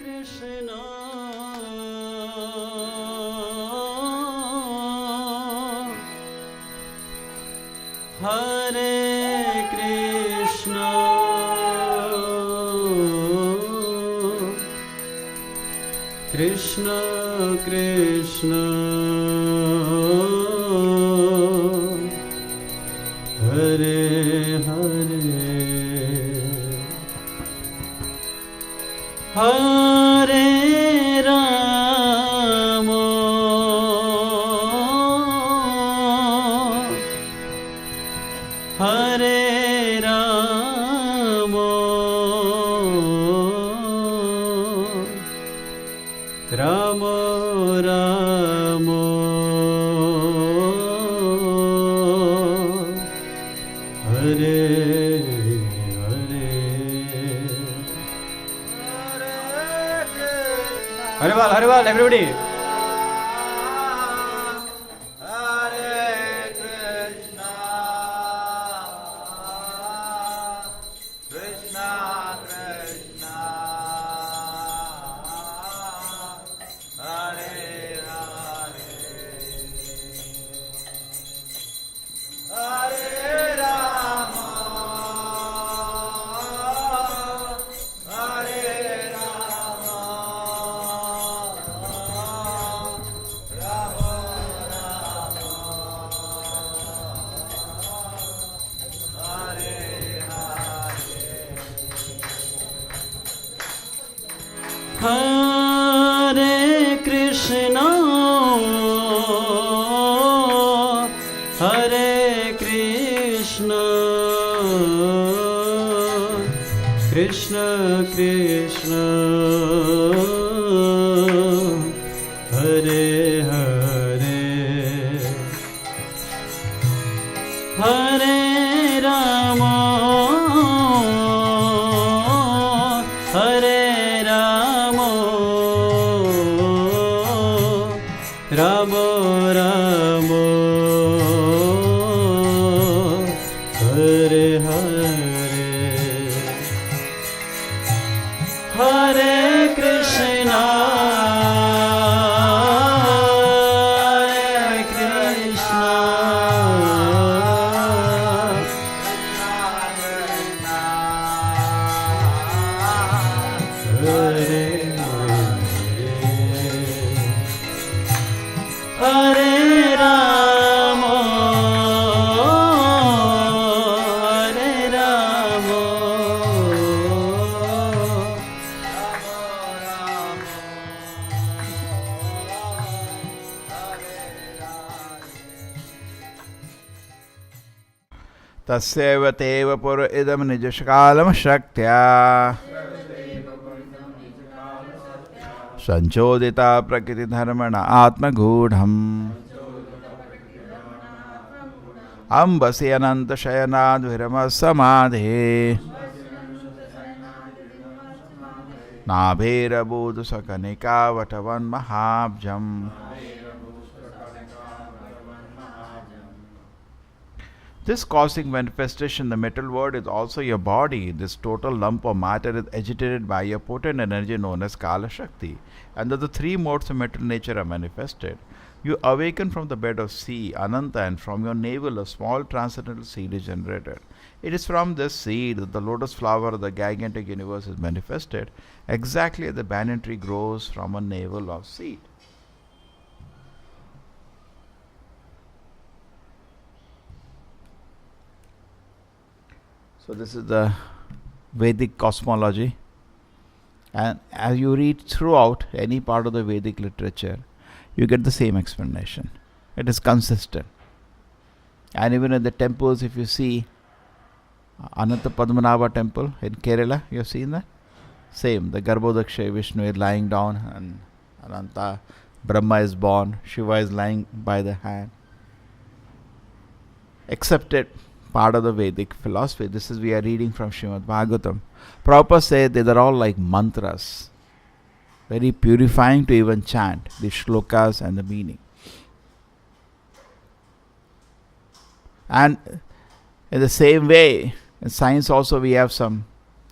Krishna, Hare Krishna, Krishna Krishna, Hare Hare, Hare Rama, Hare Rama, Rama Rama, Hare Hare Bal, everybody. Hare Krishna, Hare Krishna, Krishna Krishna, Hare Hare, Hare Rama, Hare Rama Rama, Hare Hare, Hare Krishna, Hare Krishna, Hare Hare Rama, Hare Rama, tasya-of vapur idaṁ nija-kāla-śaktyā-by sañcodita-prakṛti-dharmaṇa ātma-gūḍham ambhasi ananta-śayanād viramat-samādheḥ nābher sva-kaṇikā-vaṭavan-mahābjam. This cosmic manifestation, the metal world, is also your body. This total lump of matter is agitated by a potent energy known as Kala-Shakti, and the three modes of metal nature are manifested. You awaken from the bed of sea, Ananta, and from your navel a small transcendental seed is generated. It is from this seed that the lotus flower of the gigantic universe is manifested, exactly as the banyan tree grows from a navel of seed. So this is the Vedic cosmology, and as you read throughout any part of the Vedic literature, you get the same explanation. It is consistent. And even in the temples, if you see Ananta-Padmanabha temple in Kerala, you have seen that? Same, the Garbhodaksha Vishnu is lying down and Ananta, Brahma is born, Shiva is lying by the hand. Accepted part of the Vedic philosophy. This is we are reading from Srimad Bhagavatam. Prabhupada said they are all like mantras, very purifying to even chant the shlokas and the meaning. And in the same way, in science also we have some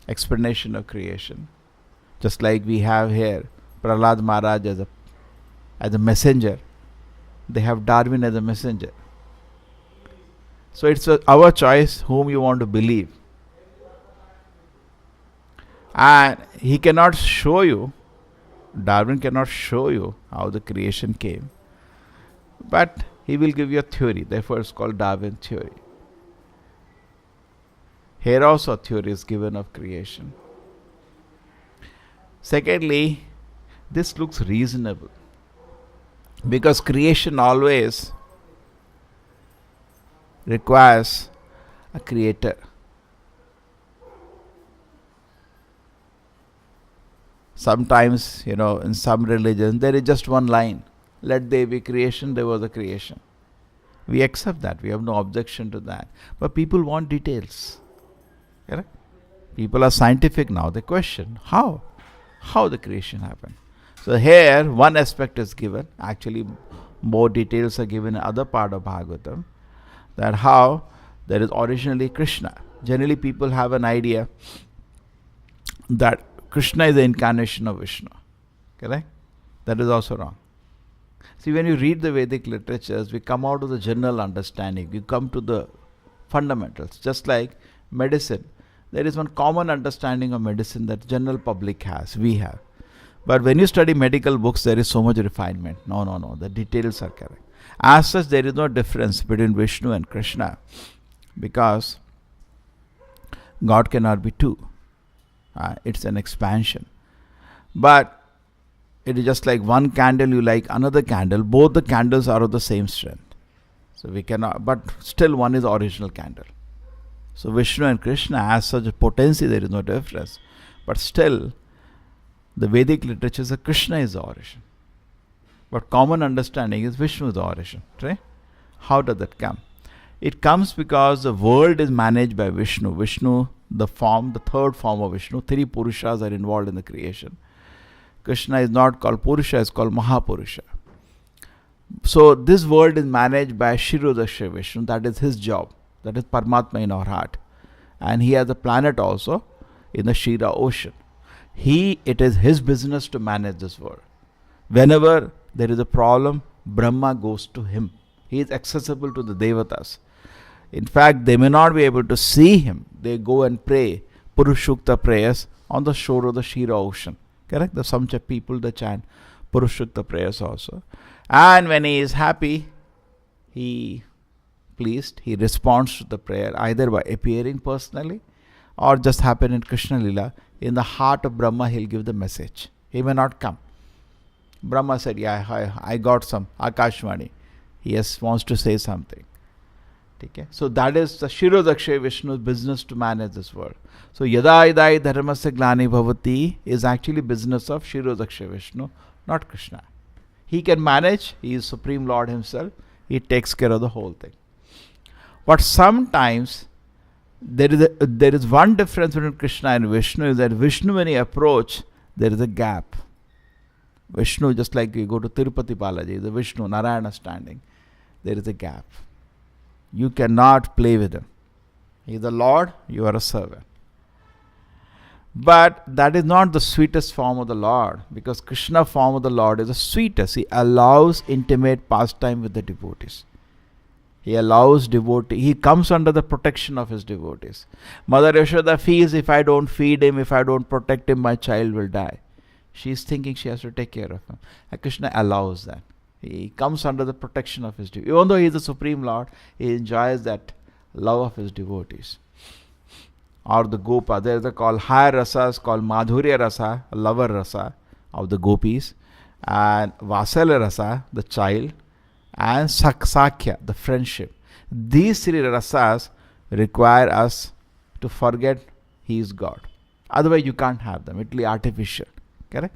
explanation of creation. Just like we have here Prahlad Maharaj as a messenger. They have Darwin as a messenger. So it's our choice whom you want to believe. And he cannot show you, Darwin cannot show you how the creation came. But he will give you a theory. Therefore it's called Darwin theory. Here also a theory is given of creation. Secondly, this looks reasonable. Because creation always requires a creator. Sometimes, in some religions, there is just one line. Let there be creation, there was a creation. We accept that. We have no objection to that. But people want details. Correct? People are scientific now. They question how the creation happened. So here, one aspect is given. Actually, more details are given in other part of Bhagavatam. That how there is originally Krishna. Generally, people have an idea that Krishna is the incarnation of Vishnu. Correct? That is also wrong. See, when you read the Vedic literatures, we come out of the general understanding. We come to the fundamentals. Just like medicine. There is one common understanding of medicine that general public has. We have. But when you study medical books, there is so much refinement. No. The details are correct. As such, there is no difference between Vishnu and Krishna. Because God cannot be two. It's an expansion. But it is just like one candle you like another candle. Both the candles are of the same strength. So we cannot, but still one is original candle. So Vishnu and Krishna, as such a potency, there is no difference. But still, the Vedic literature says Krishna is the origin. But common understanding is Vishnu is the origin. Right? How does that come? It comes because the world is managed by Vishnu. Vishnu, the third form of Vishnu. Three Purushas are involved in the creation. Krishna is not called Purusha, is called Mahapurusha. So this world is managed by Kshirodaksha Vishnu. That is his job. That is Paramatma in our heart. And he has a planet also in the Kshiroda Ocean. It is his business to manage this world. Whenever there is a problem, Brahma goes to him. He is accessible to the Devatas. In fact, they may not be able to see him. They go and pray Purushukta prayers on the shore of the Kshiroda Ocean. Correct? There's some people that chant Purushukta prayers also. And when he is happy, he responds to the prayer either by appearing personally or just happen in Krishna Lila. In the heart of Brahma, he'll give the message. He may not come. Brahma said, I got some Akashvani. He wants to say something. Okay? So that is the Kshirodaksha Vishnu's business to manage this world. So yada idai dharmasya glani bhavati is actually business of Kshirodaksha Vishnu, not Krishna. He can manage. He is Supreme Lord himself. He takes care of the whole thing. But sometimes there is one difference between Krishna and Vishnu is that Vishnu, when he approach, there is a gap. Vishnu, just like you go to Tirupati Balaji, the Vishnu, Narayana standing, there is a gap. You cannot play with him. He is the Lord, you are a servant. But that is not the sweetest form of the Lord, because Krishna form of the Lord is the sweetest. He allows intimate pastime with the devotees. He allows devotees. He comes under the protection of his devotees. Mother Yashoda feels, if I don't feed him, if I don't protect him, my child will die. She is thinking she has to take care of him. And Krishna allows that. He comes under the protection of his devotees. Even though he is the Supreme Lord, he enjoys that love of his devotees. Or the Gopa, there is called higher rasas called Madhurya Rasa, lover rasa of the gopis, and Vasalya Rasa, the child, and Sakhya, the friendship. These three rasas require us to forget he is God. Otherwise you can't have them. It will be artificial. Correct?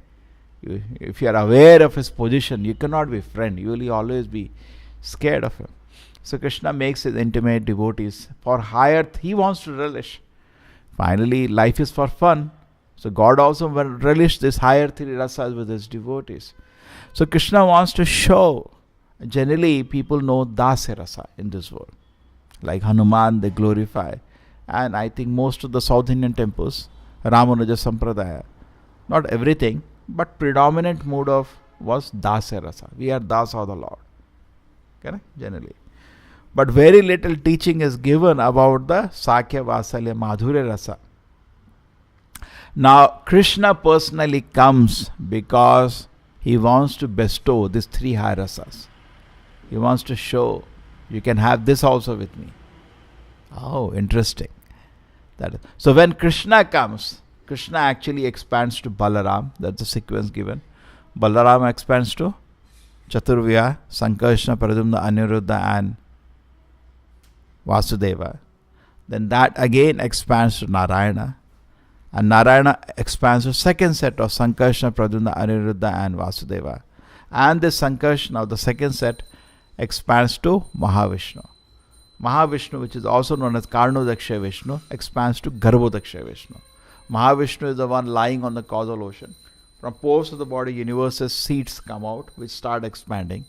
If you are aware of his position, you cannot be friend. You will always be scared of him. So Krishna makes his intimate devotees for higher. He wants to relish. Finally, life is for fun. So God also will relish this higher three rasas with his devotees. So Krishna wants to show. Generally, people know dasya rasa in this world. Like Hanuman, they glorify. And I think most of the South Indian temples, Ramanuja Sampradaya, Not everything, but predominant mood of was dasya rasa. We are dasa of the Lord. Correct? Generally. But very little teaching is given about the Sakya, Vasalya, Madhurya rasa. Now, Krishna personally comes because he wants to bestow these three high rasas. He wants to show, you can have this also with me. Oh, interesting. So when Krishna comes, Krishna actually expands to Balaram. That's the sequence given. Balaram expands to Chaturvya, Sankarshana, Pradyumna, Aniruddha and Vasudeva. Then that again expands to Narayana. And Narayana expands to second set of Sankarshana, Pradyumna, Aniruddha and Vasudeva. And this Sankarshana of the second set expands to Mahavishnu. Mahavishnu, which is also known as Karnodaksha Vishnu, expands to Garbhodaksha Vishnu. Mahavishnu is the one lying on the causal ocean. From pores of the body, universes, seeds come out, which start expanding.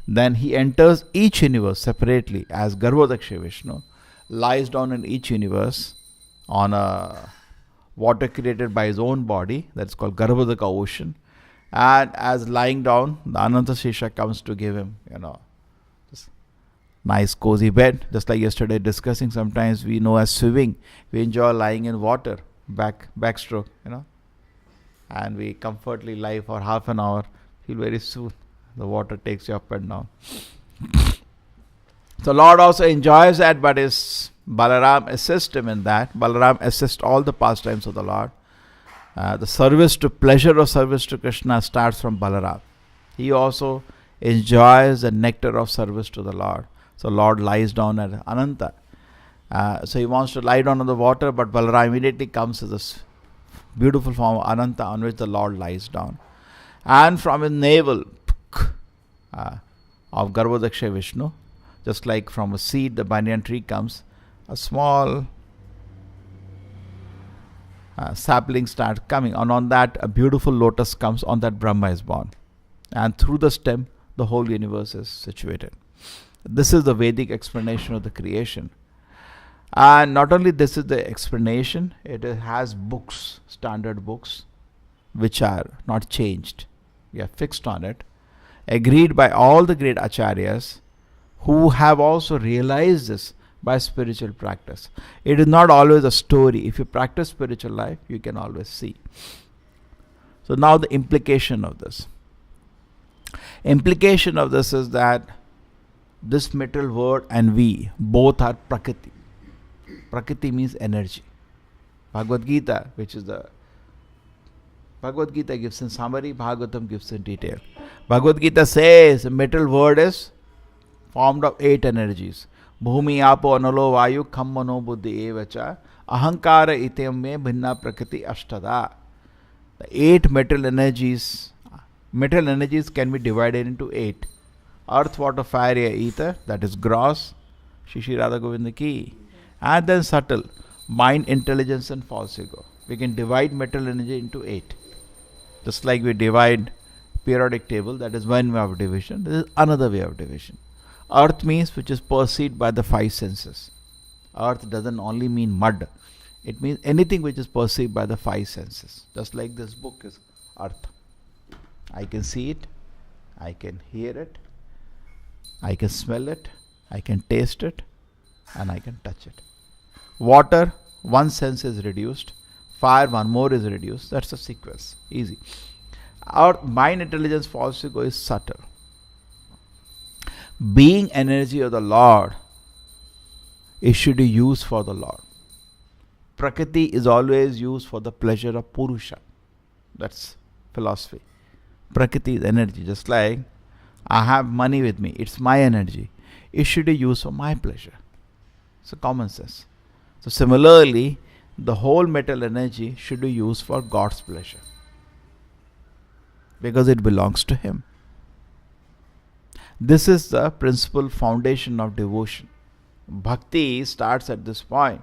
Then he enters each universe separately as Garbhodaksha Vishnu, lies down in each universe on a water created by his own body, that's called Garbhodaka Ocean. And as lying down, the Ananta-Shesha comes to give him, this nice cozy bed. Just like yesterday discussing, sometimes we know as swimming, we enjoy lying in water, backstroke, and we comfortably lie for half an hour, feel very soothed. The water takes you up and down. So Lord also enjoys that, but Balaram assists him in that. Balaram assists all the pastimes of the Lord. The pleasure of service to Krishna starts from Balaram. He also enjoys the nectar of service to the Lord. So Lord lies down at Ananta. So he wants to lie down on the water, but Balaram immediately comes as this beautiful form of Ananta on which the Lord lies down. And from his navel of Garbhodaksha Vishnu, just like from a seed the banyan tree comes, a small sapling starts coming, and on that a beautiful lotus comes. On that Brahma is born, and through the stem the whole universe is situated. This is the Vedic explanation of the creation. And not only this is the explanation, it has books, standard books, which are not changed. We are fixed on it, agreed by all the great acharyas who have also realized this by spiritual practice. It is not always a story. If you practice spiritual life, you can always see. So now the implication of this. Implication of this is that this material world and we both are prakriti. Prakriti means energy. Bhagavad Gita, which is the Bhagavad Gita gives in summary, Bhagavatam gives in detail. Bhagavad Gita says the material world is formed of 8 energies. Bhumi, Apo, Analo, Vayu, Kham, Mano, Buddhi, Evacha, Ahankara, Ityam, Me, Bhinna, Prakriti, Ashtada. The 8 material energies can be divided into 8. Earth, water, fire, air, ether, that is gross, Shishi Radha Govinda Ki. And then subtle, mind, intelligence and false ego. We can divide material energy into 8. Just like we divide periodic table, that is one way of division. This is another way of division. Earth means which is perceived by the 5 senses. Earth doesn't only mean mud. It means anything which is perceived by the 5 senses. Just like this book is earth. I can see it, I can hear it, I can smell it, I can taste it, and I can touch it. Water, 1 sense is reduced. Fire, 1 more is reduced. That's the sequence. Easy. Our mind, intelligence, false ego is subtle. Being energy of the Lord, it should be used for the Lord. Prakriti is always used for the pleasure of Purusha. That's philosophy. Prakriti is energy. Just like I have money with me, it's my energy. It should be used for my pleasure. It's a common sense. So similarly, the whole metal energy should be used for God's pleasure, because it belongs to Him. This is the principal foundation of devotion. Bhakti starts at this point,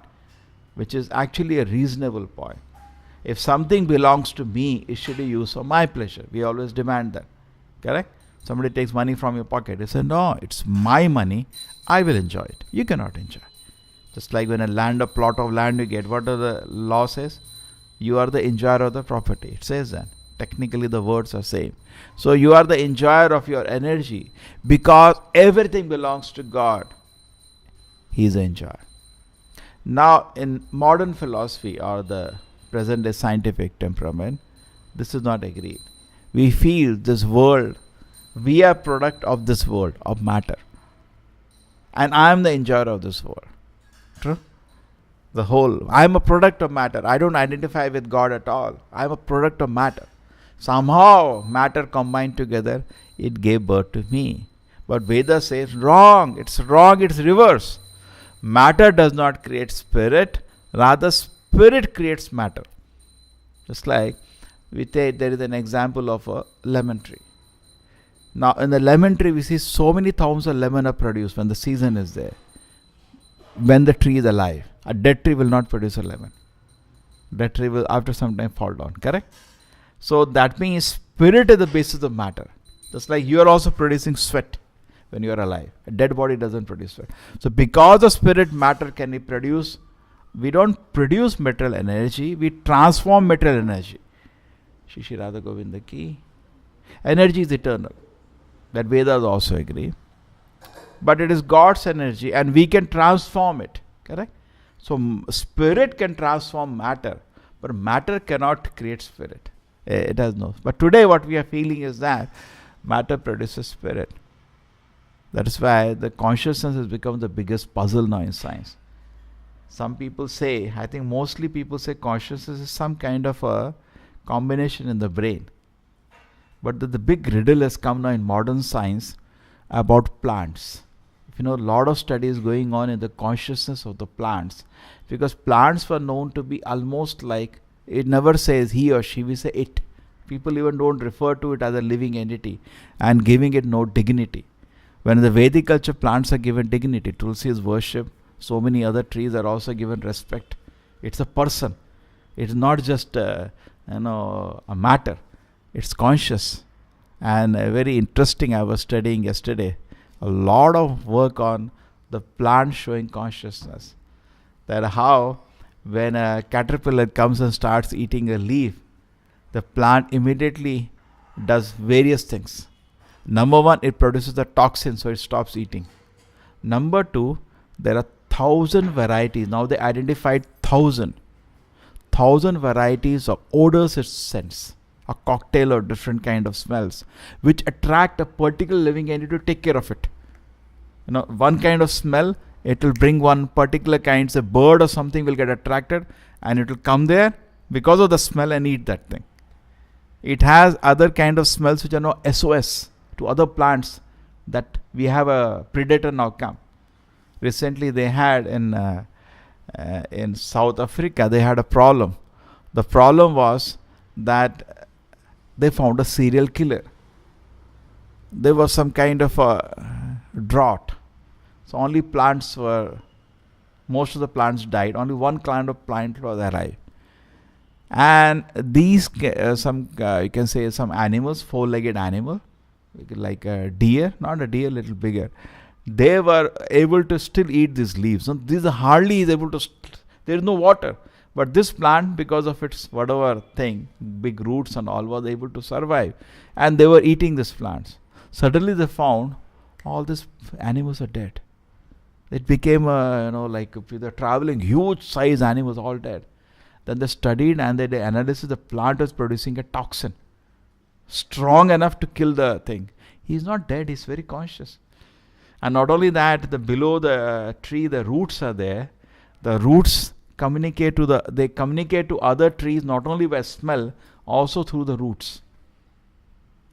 which is actually a reasonable point. If something belongs to me, it should be used for my pleasure. We always demand that. Correct? Somebody takes money from your pocket. You say, no, it's my money. I will enjoy it. You cannot enjoy. Just like when a plot of land you get, what does the law says? You are the enjoyer of the property. It says that. Technically the words are same. So you are the enjoyer of your energy because everything belongs to God. He is the enjoyer. Now in modern philosophy or the present day scientific temperament, this is not agreed. We feel this world, we are product of this world, of matter. And I am the enjoyer of this world. True? The whole. I am a product of matter. I don't identify with God at all. I am a product of matter. Somehow matter combined together, it gave birth to me. But Veda says wrong. It's wrong. It's reverse. Matter does not create spirit. Rather, spirit creates matter. Just like we take, there is an example of a lemon tree. Now in the lemon tree we see so many thousands of lemon are produced when the season is there. When the tree is alive. A dead tree will not produce a lemon. Dead tree will after some time fall down. Correct? So that means spirit is the basis of matter. Just like you are also producing sweat when you are alive. A dead body doesn't produce sweat. So because of spirit, matter can be produced. We don't produce material energy. We transform material energy. Shishi Radha Govinda ki. Energy is eternal. That Vedas also agree. But it is God's energy and we can transform it. Correct? So spirit can transform matter. But matter cannot create spirit. It has no. But today what we are feeling is that matter produces spirit. That is why the consciousness has become the biggest puzzle now in science. Some people say, I think mostly people say consciousness is some kind of a combination in the brain. But the big riddle has come now in modern science about plants. If you know, a lot of studies going on in the consciousness of the plants. Because plants were known to be almost like, it never says he or she, we say it. People even don't refer to it as a living entity and giving it no dignity. When in the Vedic culture, plants are given dignity. Tulsi is worshipped. So many other trees are also given respect. It's a person. It's not just a matter. It's conscious. And very interesting, I was studying yesterday. A lot of work on the plant showing consciousness. That how when a caterpillar comes and starts eating a leaf, the plant immediately does various things. Number one, it produces a toxin, so it stops eating. Number two, there are 1,000 varieties. Now they identified 1,000 varieties of odors it scents. A cocktail of different kind of smells, which attract a particular living entity to take care of it. You know, one kind of smell, it will bring one particular kind, a bird or something will get attracted and it will come there because of the smell and eat that thing. It has other kind of smells which are now SOS to other plants that we have a predator now come. Recently they had in South Africa, they had a problem. The problem was that they found a serial killer. There was some kind of a drought. So only plants were, most of the plants died. Only one kind of plant was alive. And these, you can say some animals, four-legged animal, like a deer, not a deer, little bigger. They were able to still eat these leaves. So these are hardly is able to, there is no water. But this plant, because of its whatever thing, big roots and all, was able to survive. And they were eating these plants. Suddenly they found all these animals are dead. It became like if they're traveling, huge size animals all dead. Then they studied and they did analysis. The plant was producing a toxin strong enough to kill the thing. He's not dead, he's very conscious. And not only that, below the tree, the roots are there. The roots communicate to other trees not only by smell, also through the roots.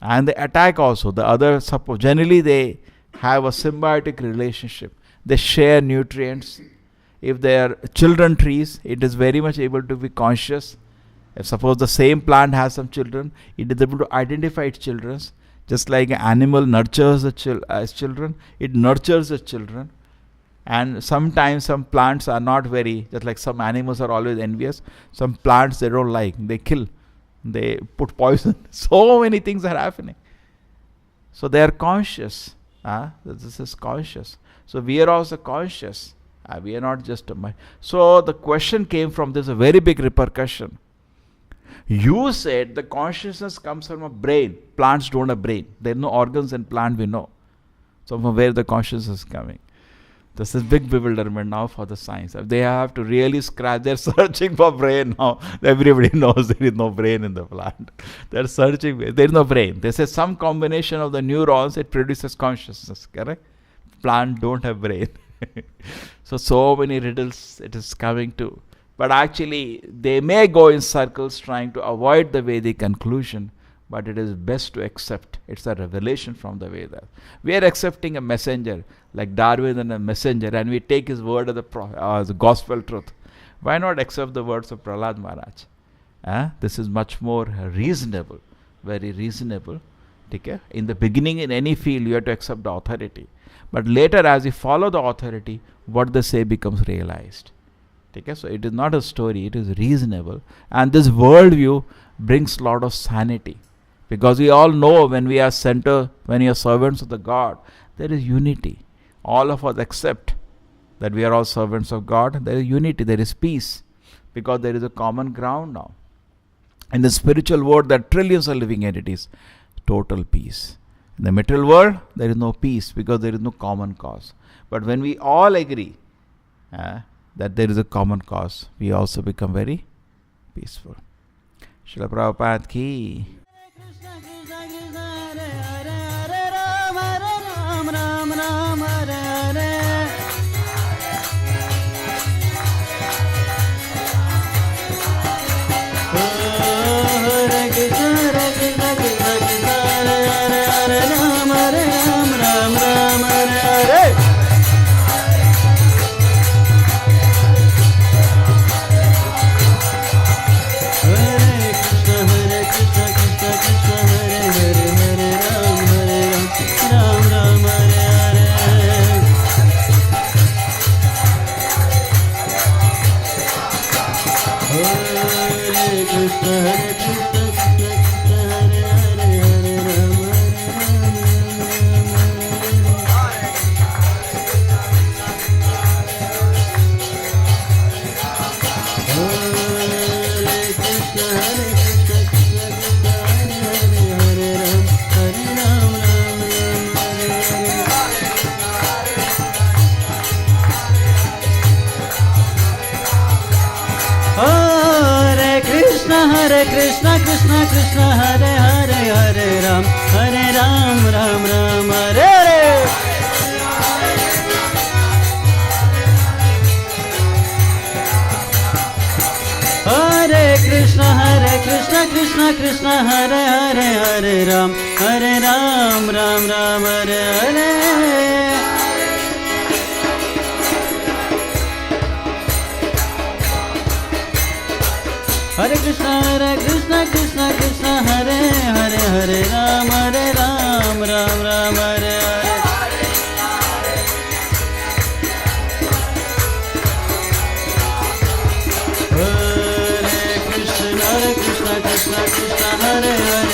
And they attack also the other support. Generally they have a symbiotic relationship. They share nutrients. If they are children trees, it is very much able to be conscious. If suppose the same plant has some children, it is able to identify its children. Just like an animal nurtures the children, it nurtures the children. And sometimes some plants are not very, just like some animals are always envious. Some plants they don't like, they kill, they put poison. So many things are happening. So they are conscious. This is conscious. So we are also conscious. We are not just a mind. So the question came from this, a very big repercussion. You said the consciousness comes from a brain. Plants don't have brain. There are no organs in plant, we know. So from where the consciousness is coming? This is big bewilderment now for the science. They have to really scratch. They're searching for brain now. Everybody knows there is no brain in the plant. They're searching. There is no brain. They say some combination of the neurons, it produces consciousness. Correct? Plant don't have brain. So many riddles it is coming to. But actually, they may go in circles trying to avoid the Vedic conclusion. But it is best to accept. It's a revelation from the Vedas. We are accepting a messenger, like Darwin and a messenger, and we take his word as the gospel truth. Why not accept the words of Prahlad Maharaj? This is much more reasonable, very reasonable. Okay? In the beginning, in any field, you have to accept the authority. But later, as you follow the authority, what they say becomes realized. Okay? So it is not a story, it is reasonable. And this worldview brings a lot of sanity. Because we all know when we are when we are servants of the God, there is unity. All of us accept that we are all servants of God. There is unity, there is peace. Because there is a common ground now. In the spiritual world, there are trillions of living entities. Total peace. In the material world, there is no peace because there is no common cause. But when we all agree that there is a common cause, we also become very peaceful. Srila Prabhupada ki. Hare Krishna, Krishna Krishna, Hare Hare, Hare Ram, Ram Ram, Hare Hare. Hare Krishna, Krishna Krishna, Hare Hare, Hare Ram, Ram Hare Hare. Hare Krishna, Krishna Krishna, Hare Hare, Hare Ram, Ram Hare Hare. Hare Krishna, Krishna Krishna, Hare Hare.